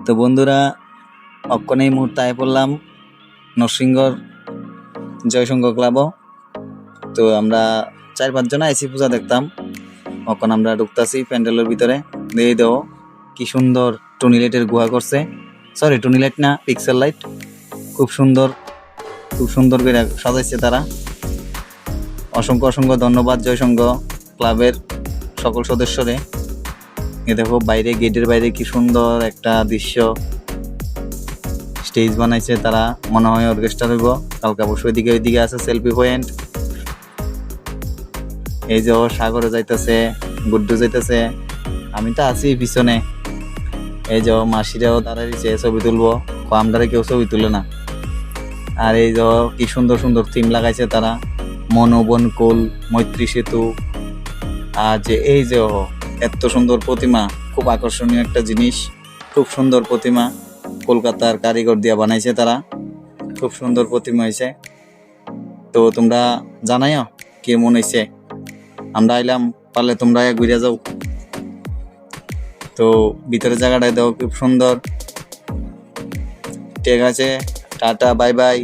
তো বন্ধুরা, অক্ষণ এই মুহূর্তে আয় পড়লাম নরসিংহর জয়সংঘ ক্লাবও। তো আমরা 4-5 জন আইসি পূজা দেখতাম। অক্ষণ আমরা ঢুকতাছি প্যান্ডেলের ভিতরে। দিয়ে দেও কি সুন্দর টুনি লাইটের গুহা করছে, সরি টুনি লাইট না, পিক্সেল লাইট। খুব সুন্দর করে সাজাইছে তারা। অসংখ্য অসংখ্য ধন্যবাদ জয়সংঘ ক্লাবের সকল সদস্যরে। এ দেখো বাইরে, গেটের বাইরে কি সুন্দর একটা দৃশ্য, স্টেজ বানাইছে তারা, মনে হয় অর্কেস্ট্রা হইব। কালকে অবশ্যই ওইদিকে আছে সেলফি পয়েন্ট। এই যে সাগরে যাইতেছে, গুড্ডু যাইতেছে, আমি তো আছি পিছনে। এই যে মাসিরাও দাঁড়াইছে ছবি তুলবো, আমদারে কেউ ছবি তুলে না। আর এই যে কি সুন্দর সুন্দর থিম লাগাইছে তারা, মনোবন কোল, মৈত্রী সেতু। আর যে এই যে এত সুন্দর প্রতিমা, খুব আকর্ষণীয় একটা জিনিস, খুব সুন্দর প্রতিমা, কলকাতার কারিগর দিয়া বানাইছে তারা, খুব সুন্দর প্রতিমা হয়েছে। তো তোমরা জানাইও কেমন হয়েছে। আমরা আইলাম, পারলে তোমরা ঘুরে যাও। তো ভিতরে জায়গাটায় দেখো খুব সুন্দর। ঠিক আছে, টাটা, বাই বাই।